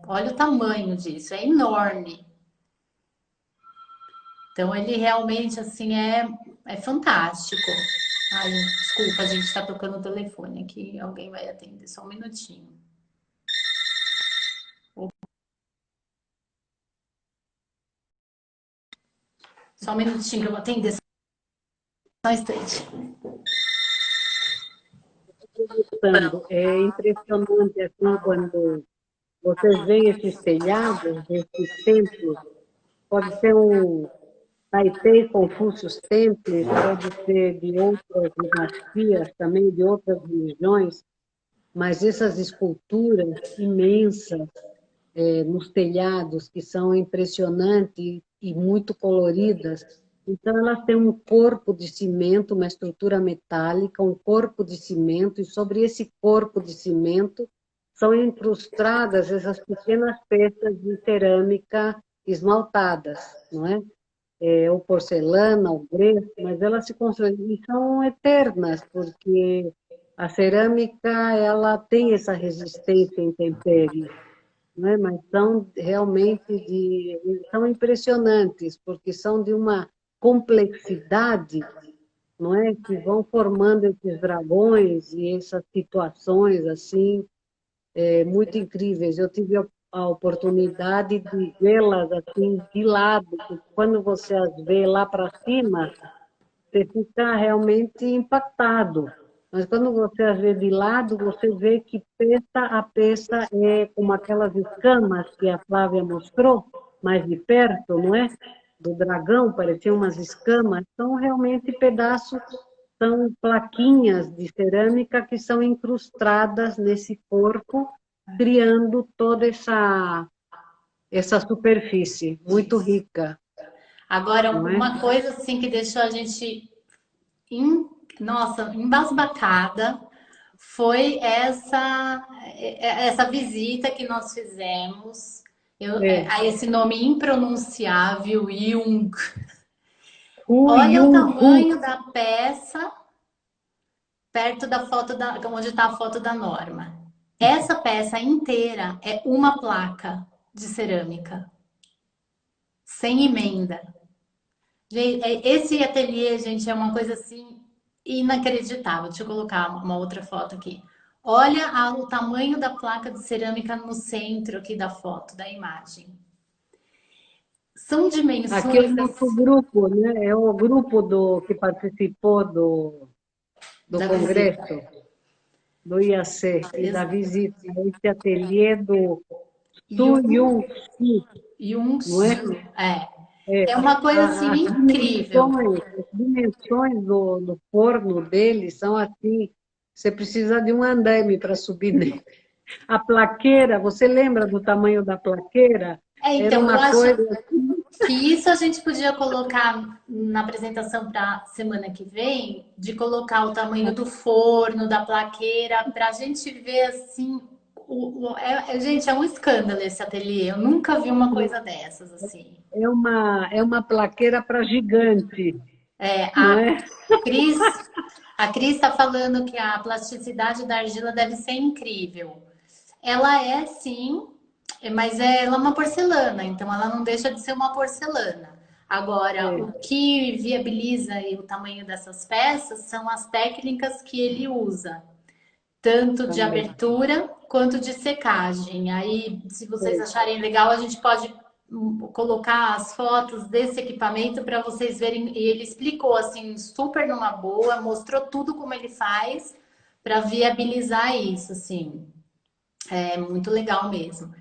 olha o tamanho disso, é enorme. Então, ele realmente, assim, é fantástico. Ai, desculpa, a gente está tocando o telefone aqui, alguém vai atender, só um minutinho. Só um minutinho que eu vou atender, só um instante. É impressionante assim quando vocês veem esses telhados, esses templos, pode ser um Taipei Confucius Temple, pode ser de outras dinastias, também de outras religiões, mas essas esculturas imensas nos telhados, que são impressionantes e muito coloridas. Então, elas têm um corpo de cimento, uma estrutura metálica, um corpo de cimento, e sobre esse corpo de cimento são incrustadas essas pequenas peças de cerâmica esmaltadas, não é? Ou porcelana, ou gesso, mas elas se constroem e são eternas, porque a cerâmica ela tem essa resistência em intempéries, não é? Mas são realmente são impressionantes, porque são de uma complexidade, não é? Que vão formando esses dragões e essas situações assim, muito incríveis. Eu tive a oportunidade de vê-las assim de lado, porque quando você as vê lá para cima, você fica realmente impactado. Mas quando você as vê de lado, você vê que peça a peça é como aquelas escamas que a Flávia mostrou, mais de perto, não é? do dragão, pareciam umas escamas, são realmente pedaços, são plaquinhas de cerâmica que são incrustadas nesse corpo, criando toda essa superfície muito rica, Agora, não é? uma coisa assim que deixou a gente, nossa, embasbacada foi essa visita que nós fizemos É. a esse nome impronunciável, Jung. Hu Olha o Yun Hu. tamanho da peça perto da foto onde está a foto da Norma. Essa peça inteira é uma placa de cerâmica, sem emenda. Esse ateliê, gente, é uma coisa assim inacreditável. Deixa eu colocar uma outra foto aqui. Olha o tamanho da placa de cerâmica no centro aqui da foto, da imagem. São Aqui é o dimensões nosso grupo, né? É o grupo que participou do da visita. congresso, do IAC, e da visita a esse ateliê do Su Yun Su, não é? Yun-Su. É, É uma coisa assim incrível. as dimensões do forno dele são assim, você precisa de um andaime para subir nele. A plaqueira, você lembra do tamanho da plaqueira? Era Então, eu uma acho coisa. que isso a gente podia colocar na apresentação para semana que vem, de colocar o tamanho do forno, da plaqueira, para a gente ver assim. Gente, é um escândalo esse ateliê. Eu nunca vi uma coisa dessas assim. É uma plaqueira para gigante, É, não a é? Cris, a Cris está falando que a plasticidade da argila deve ser incrível. Ela é sim, mas ela é uma porcelana, então ela não deixa de ser uma porcelana. Agora, o É, que viabiliza o tamanho dessas peças são as técnicas que ele usa, tanto de também. abertura quanto de secagem. Aí, se vocês É, acharem legal, a gente pode colocar as fotos desse equipamento para vocês verem. E ele explicou assim, super numa boa, mostrou tudo como ele faz para viabilizar isso, assim. É muito legal mesmo.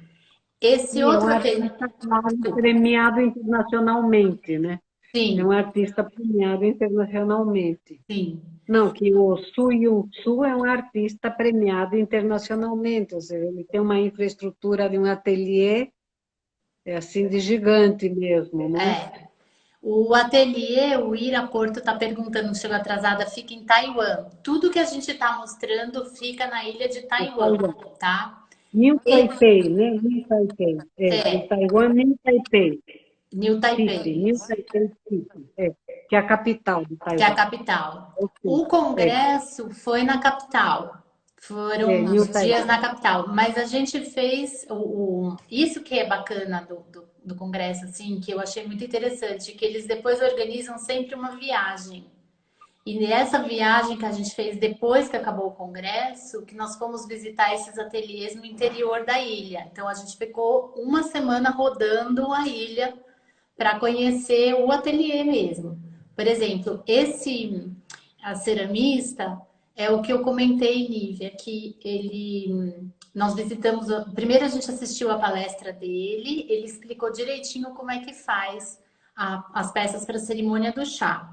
Esse e é um outro ateliê. artista, claro, Desculpa. premiado internacionalmente, né? É um Sim, artista premiado internacionalmente. sim. Não, que o Su Yun-Su é um artista premiado internacionalmente, ou seja, ele tem uma infraestrutura de um ateliê, assim, de gigante mesmo, né? É. O ateliê, o Ira Porto está perguntando, chegou atrasada, fica em Taiwan. Tudo que a gente está mostrando fica na ilha de De Taiwan, Taiwan. tá? New E, Taipei, né? New Taipei. De é, Taiwan, New Taipei New City, Taipei, New Taipei City, que é a capital de que é a Taiwan. capital. Ok. O É, congresso foi na capital. Foram New uns dias Taipei. na capital, mas a gente fez isso que é bacana do congresso, assim, que eu achei muito interessante, que eles depois organizam sempre uma viagem. E nessa viagem que a gente fez depois que acabou o congresso, que nós fomos visitar esses ateliês no interior da ilha. Então a gente ficou uma semana rodando a ilha para conhecer o ateliê mesmo. Por exemplo, a ceramista é o que eu comentei, Nívia, que nós visitamos, primeiro a gente assistiu a palestra dele, ele explicou direitinho como é que faz as peças para a cerimônia do chá,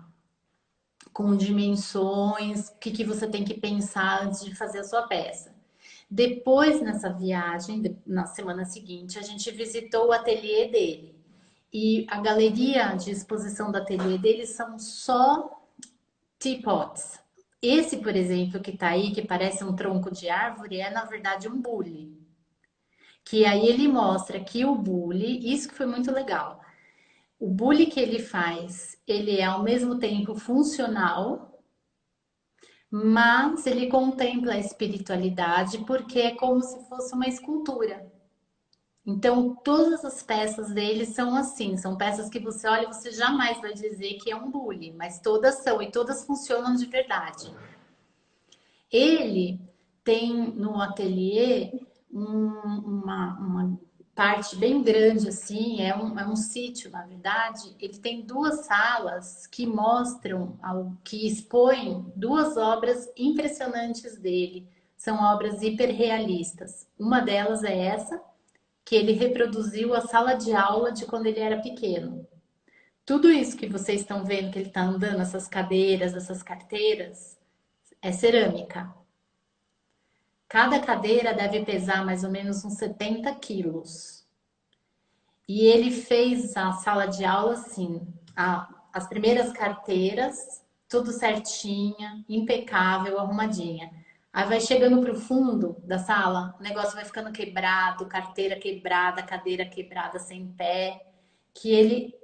com dimensões, o que você tem que pensar antes de fazer a sua peça. Depois, nessa viagem, na semana seguinte, a gente visitou o ateliê dele. E a galeria de exposição do ateliê dele são só teapots. Esse, por exemplo, que tá aí, que parece um tronco de árvore, é na verdade um bule. Que aí ele mostra que o bule, isso que foi muito legal. O bule que ele faz, ele é ao mesmo tempo funcional, mas ele contempla a espiritualidade porque é como se fosse uma escultura. Então, todas as peças dele são assim, são peças que você olha e você jamais vai dizer que é um bule, mas todas são e todas funcionam de verdade. Ele tem no ateliê uma parte bem grande, assim, é um sítio, na verdade. Ele tem duas salas que mostram, que expõem duas obras impressionantes dele. São obras hiperrealistas. Uma delas é essa, que ele reproduziu a sala de aula de quando ele era pequeno. Tudo isso que vocês estão vendo que ele está andando, essas cadeiras, essas carteiras, é cerâmica. Cada cadeira deve pesar mais ou menos uns 70 quilos. E ele fez a sala de aula assim, as primeiras carteiras, tudo certinha, impecável, arrumadinha. Aí vai chegando para o fundo da sala, o negócio vai ficando quebrado, carteira quebrada, cadeira quebrada sem pé, que ele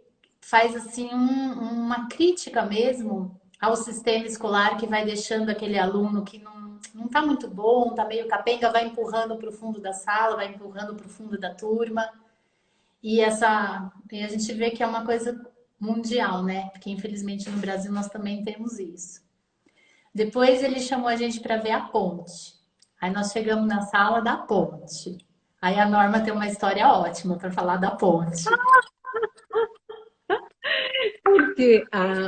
faz assim uma crítica mesmo ao sistema escolar que vai deixando aquele aluno que não está muito bom, está meio capenga, vai empurrando para o fundo da sala, vai empurrando para o fundo da turma. E a gente vê que é uma coisa mundial, né? Porque infelizmente no Brasil nós também temos isso. Depois ele chamou a gente para ver a ponte. Aí nós chegamos na sala da ponte. Aí a Norma tem uma história ótima para falar da ponte. Porque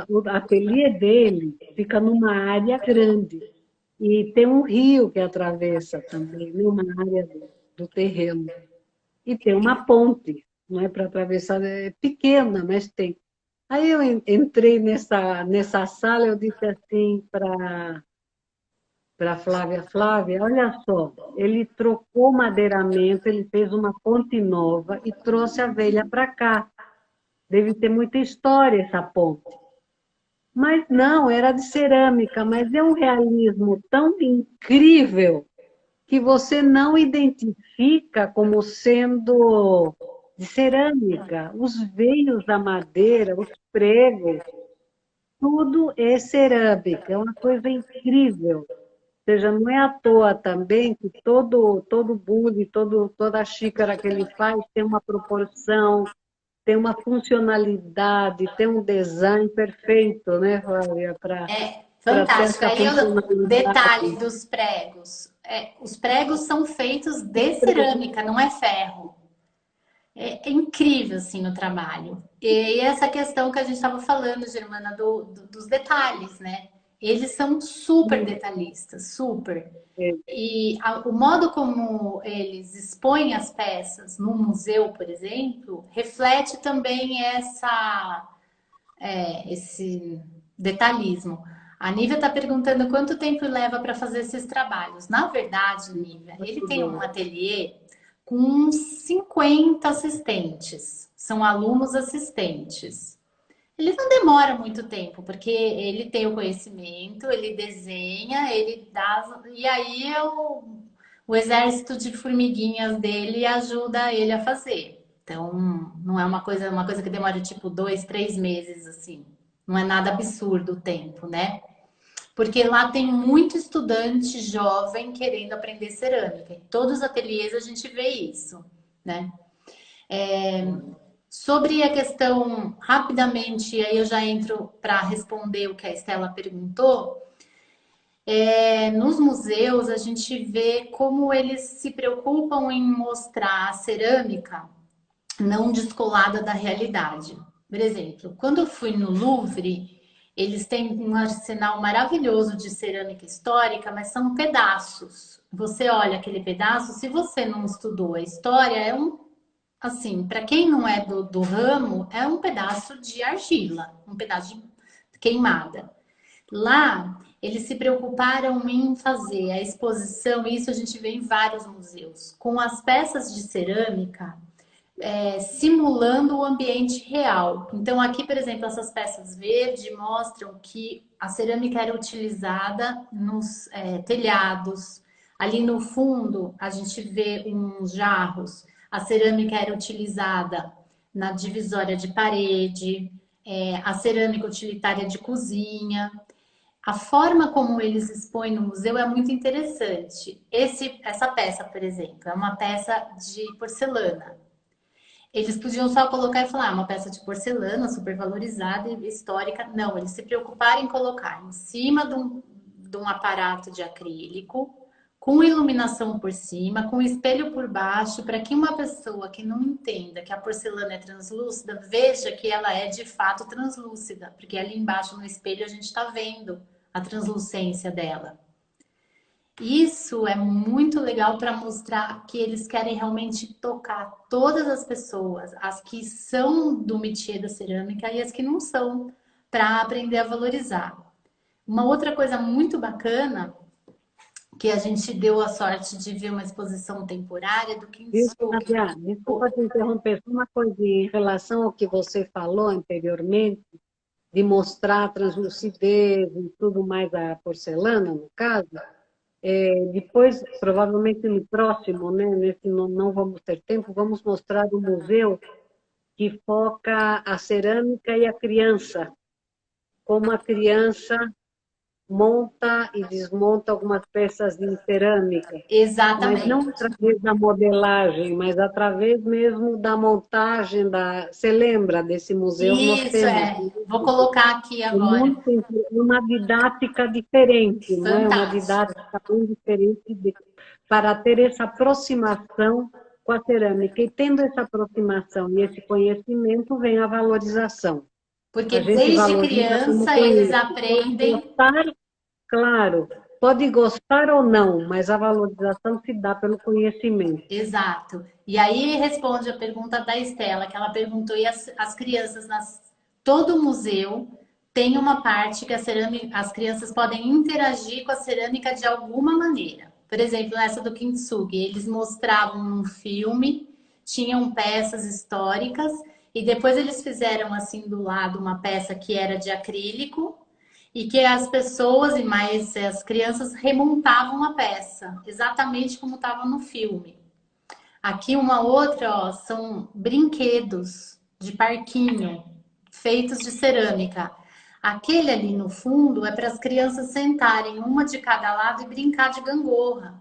o ateliê dele fica numa área grande e tem um rio que atravessa também, numa área do terreno. E tem uma ponte, não é para atravessar, é pequena, mas tem. Aí eu entrei nessa sala, eu disse assim para Flávia, Flávia, olha só, ele trocou o madeiramento, ele fez uma ponte nova e trouxe a velha para cá. Deve ter muita história essa ponte. Mas não, era de cerâmica, mas é um realismo tão incrível que você não identifica como sendo de cerâmica. Os veios da madeira, os pregos, tudo é cerâmica, é uma coisa incrível. Ou seja, não é à toa também que todo bule, toda a xícara que ele faz tem uma proporção, tem uma funcionalidade, tem um design perfeito, né, Flávia, É para ter fantástico. essa Aí o detalhe funcionalidade. dos pregos. Os pregos são feitos de cerâmica, não é ferro. É incrível, assim, o trabalho. E essa questão que a gente estava falando, Germana, dos detalhes, né? Eles são super detalhistas, super. E o modo como eles expõem as peças no museu, por exemplo, reflete também esse detalhismo. A Nívia está perguntando quanto tempo leva para fazer esses trabalhos. Na verdade, Nívia, ele tem um ateliê com uns 50 assistentes. São alunos assistentes. Ele não demora muito tempo, porque ele tem o conhecimento, ele desenha, ele dá. E aí o exército de formiguinhas dele ajuda ele a fazer. Então, não é uma coisa que demora tipo 2, 3 meses, assim. Não é nada absurdo o tempo, né? Porque lá tem muito estudante jovem querendo aprender cerâmica. Em todos os ateliês a gente vê isso, né? Sobre a questão, rapidamente, aí eu já entro para responder o que a Estela perguntou. Nos museus, a gente vê como eles se preocupam em mostrar a cerâmica não descolada da realidade. Por exemplo, quando eu fui no Louvre, eles têm um arsenal maravilhoso de cerâmica histórica, mas são pedaços. Você olha aquele pedaço, se você não estudou a história, assim, para quem não é do ramo, é um pedaço de argila, um pedaço de queimada. Lá, eles se preocuparam em fazer a exposição, e isso a gente vê em vários museus, com as peças de cerâmica simulando o ambiente real. Então, aqui, por exemplo, essas peças verdes mostram que a cerâmica era utilizada nos telhados. Ali no fundo, a gente vê uns jarros. A cerâmica era utilizada na divisória de parede, a cerâmica utilitária de cozinha. A forma como eles expõem no museu é muito interessante. Essa peça, por exemplo, é uma peça de porcelana. Eles podiam só colocar e falar, uma peça de porcelana super valorizada e histórica. Não, eles se preocuparam em colocar em cima de um aparato de acrílico, com iluminação por cima, com espelho por baixo, para que uma pessoa que não entenda que a porcelana é translúcida, veja que ela é de fato translúcida, porque ali embaixo no espelho a gente está vendo a translucência dela. Isso é muito legal para mostrar que eles querem realmente tocar todas as pessoas, as que são do métier da cerâmica e as que não são, para aprender a valorizar. Uma outra coisa muito bacana que a gente deu a sorte de ver uma exposição temporária do Viu, Kintsugi. Flávia? Desculpa te interromper, só uma coisa em relação ao que você falou anteriormente, de mostrar a translucidez e tudo mais da porcelana, no caso. Depois, provavelmente no próximo, né, nesse não vamos ter tempo, vamos mostrar o museu que foca a cerâmica e a criança, como a criança monta e desmonta algumas peças de cerâmica, mas não Exatamente. através da modelagem, mas através mesmo da montagem da. Você lembra desse museu? Nós Isso temos é. Vou colocar aqui é agora. muito uma didática diferente, não é? Uma Fantástico. didática bem diferente para ter essa aproximação com a cerâmica. E tendo essa aproximação e esse conhecimento, vem a valorização. Porque A gente desde valoriza como criança eles conhece. Pode aprendem. gostar, claro, pode gostar ou não, mas a valorização se dá pelo conhecimento. Exato. E aí responde a pergunta da Estela, que ela perguntou, e as crianças, todo museu tem uma parte que as crianças podem interagir com a cerâmica de alguma maneira. Por exemplo, nessa do Kintsugi, eles mostravam um filme, tinham peças históricas, e depois eles fizeram assim do lado uma peça que era de acrílico, e que as pessoas e mais as crianças remontavam a peça, exatamente como estava no filme. Aqui uma outra, ó, são brinquedos de parquinho, feitos de cerâmica. Aquele ali no fundo é para as crianças sentarem uma de cada lado e brincar de gangorra.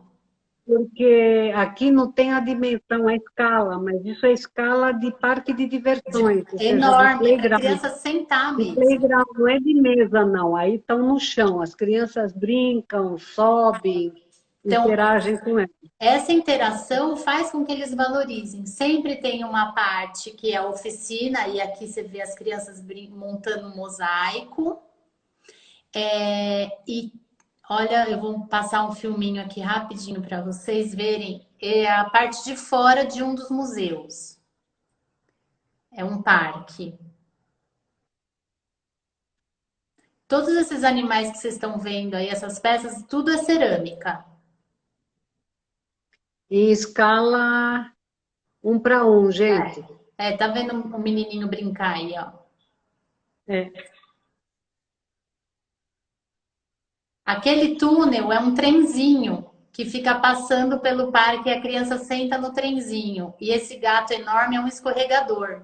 Porque aqui não tem a dimensão, a escala, mas isso é escala de parque de diversões, ou seja, de Enorme, é para a playground. criança sentar De mesmo. playground não é de mesa, não. Aí estão no chão. As crianças brincam, sobem, Então, interagem com ela. essa interação faz com que eles valorizem. Sempre tem uma parte que é a oficina, e aqui você vê as crianças montando um mosaico. E olha, eu vou passar um filminho aqui rapidinho para vocês verem. É a parte de fora de um dos museus. É um parque. Todos esses animais que vocês estão vendo aí, essas peças, tudo é cerâmica. Em escala 1 para 1, gente. Tá vendo o menininho brincar aí, ó. É. Aquele túnel é um trenzinho que fica passando pelo parque e a criança senta no trenzinho. E esse gato enorme é um escorregador.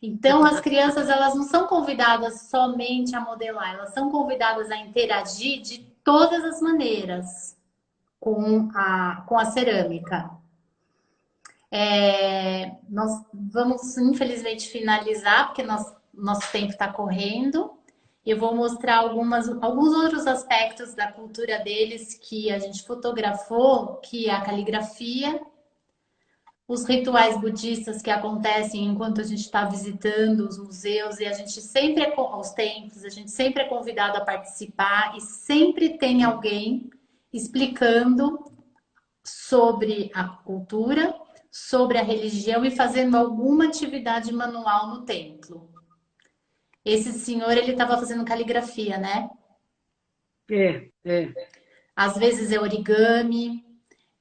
Então, as crianças elas não são convidadas somente a modelar, elas são convidadas a interagir de todas as maneiras com a cerâmica. Nós vamos, infelizmente, finalizar, porque nosso tempo está correndo. Eu vou mostrar alguns outros aspectos da cultura deles que a gente fotografou, que é a caligrafia, os rituais budistas que acontecem enquanto a gente está visitando os museus e a gente sempre os templos, a gente sempre é convidado a participar e sempre tem alguém explicando sobre a cultura, sobre a religião e fazendo alguma atividade manual no templo. Esse senhor, ele estava fazendo caligrafia, né? É. Às vezes é origami,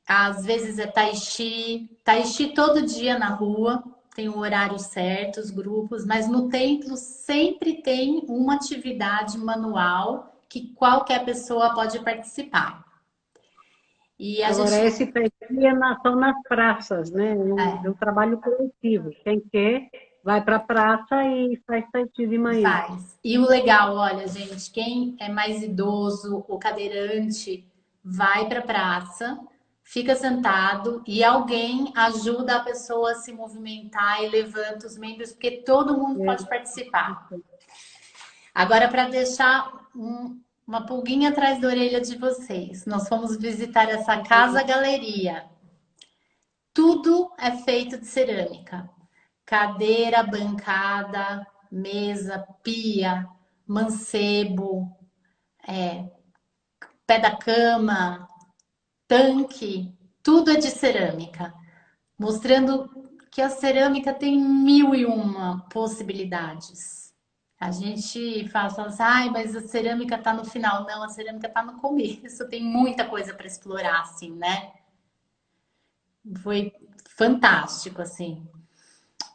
às vezes é tai chi. Tai chi todo dia na rua, tem o horário certo, os grupos, mas no templo sempre tem uma atividade manual que qualquer pessoa pode participar. E a Agora, gente. esse perfil são nas praças, né? É um trabalho coletivo. Quem quer, vai para a praça e faz tai chi de manhã. Faz. E o legal, olha, gente, quem é mais idoso ou cadeirante vai para a praça, fica sentado e alguém ajuda a pessoa a se movimentar e levanta os membros, porque todo mundo É, pode participar. Agora, para deixar uma pulguinha atrás da orelha de vocês, nós fomos visitar essa casa-galeria. Tudo é feito de cerâmica. Cadeira, bancada, mesa, pia, mancebo, pé da cama, tanque, tudo é de cerâmica, mostrando que a cerâmica tem mil e uma possibilidades. A gente fala assim, ai, mas a cerâmica tá no final. Não, a cerâmica tá no começo, tem muita coisa para explorar, assim, né? Foi fantástico, assim.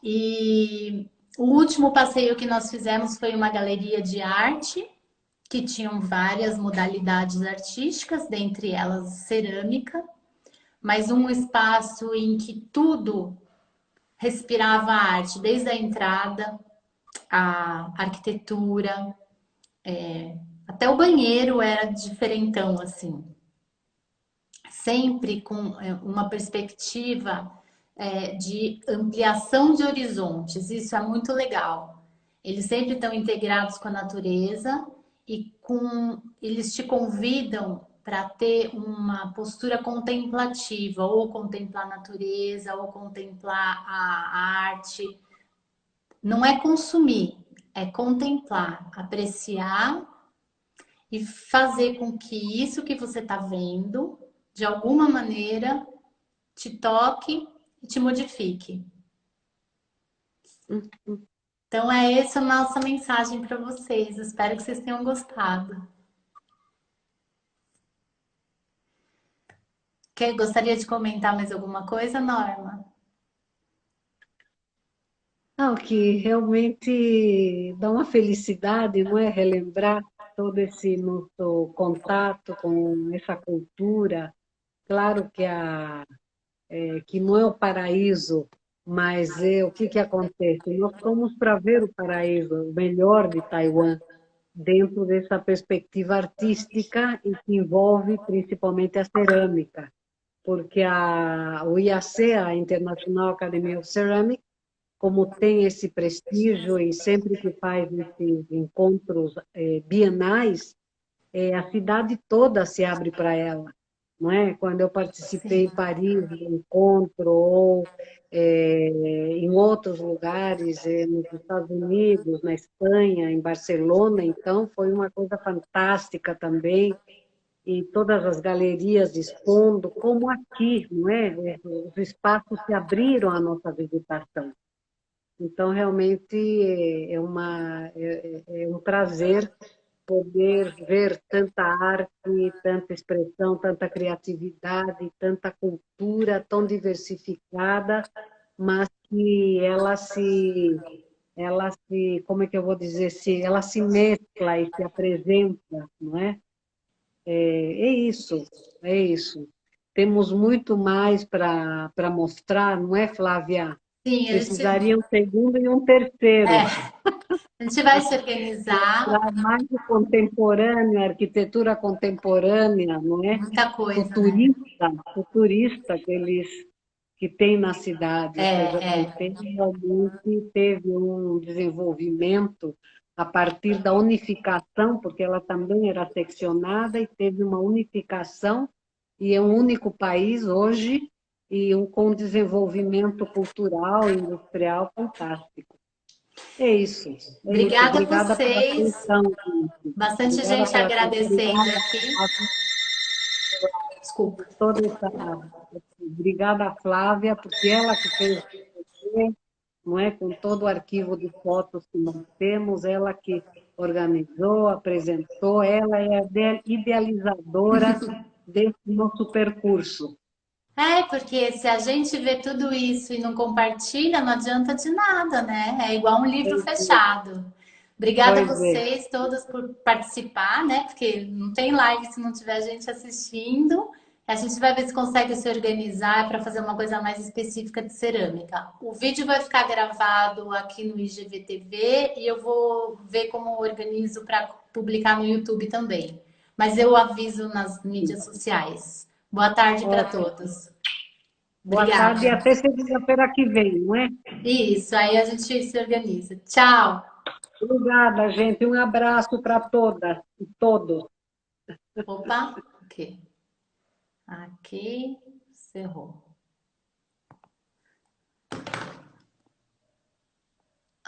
E o último passeio que nós fizemos foi uma galeria de arte, que tinham várias modalidades artísticas, dentre elas cerâmica, mas um espaço em que tudo respirava arte, desde a entrada, a arquitetura, até o banheiro era diferentão, assim. Sempre com uma perspectiva de ampliação de horizontes. Isso é muito legal. Eles sempre estão integrados com a natureza e eles te convidam para ter uma postura contemplativa, ou contemplar a natureza, ou contemplar a arte. Não é consumir, é contemplar, apreciar e fazer com que isso que você está vendo, de alguma maneira, te toque e te modifique. Então, é essa a nossa mensagem para vocês. Espero que vocês tenham gostado. Gostaria de comentar mais alguma coisa, Norma? Não, que realmente dá uma felicidade, não é? Relembrar todo esse nosso contato com essa cultura. Claro que, que não é o paraíso, mas o que acontece? Nós fomos para ver o paraíso, o melhor de Taiwan, dentro dessa perspectiva artística e que envolve principalmente a cerâmica, porque o IAC, a International Academy of Ceramics, como tem esse prestígio e sempre que faz esses encontros bienais, a cidade toda se abre para ela, não é? Quando eu participei Sim. em Paris do encontro ou em outros lugares, nos Estados Unidos, na Espanha, em Barcelona, então foi uma coisa fantástica também, e todas as galerias expondo, como aqui, não é? Os espaços se abriram à nossa visitação. Então, realmente é um prazer poder ver tanta arte, tanta expressão, tanta criatividade, tanta cultura tão diversificada, mas que como é que eu vou dizer, ela se mescla e se apresenta, não é? É isso, é isso. Temos muito mais para mostrar, não é, Flávia? Sim, Precisaria um segundo e um terceiro. a gente vai se organizar. Mostrar mais o contemporâneo, a arquitetura contemporânea, não é? Muita coisa, né? Futurista que tem na cidade. Ou seja, É. Taipei realmente teve um desenvolvimento a partir da unificação, porque ela também era seccionada e teve uma unificação, e é um único país hoje, e com um desenvolvimento cultural e industrial fantástico. É isso, é isso. Obrigada a Obrigada pela vocês. atenção, gente. Bastante Obrigada gente pela atenção. agradecendo Obrigada aqui. Desculpa. por toda essa... Obrigada, Flávia, porque ela que fez você, não é? Com todo o arquivo de fotos que nós temos, ela que organizou, apresentou, ela é a idealizadora desse nosso percurso. Porque se a gente vê tudo isso e não compartilha, não adianta de nada, né? É igual um livro fechado. Obrigada a Pois é, vocês todas por participar, né? Porque não tem live se não tiver gente assistindo. A gente vai ver se consegue se organizar para fazer uma coisa mais específica de cerâmica. O vídeo vai ficar gravado aqui no IGVTV e eu vou ver como organizo para publicar no YouTube também. Mas eu aviso nas mídias sociais. Boa tarde para ótimo. todos. Boa tarde e Obrigada. até segunda-feira que vem, não é? Isso, aí a gente se organiza. Tchau. Obrigada, gente. Um abraço para todas e todos. Opa, aqui. Aqui, cerrou.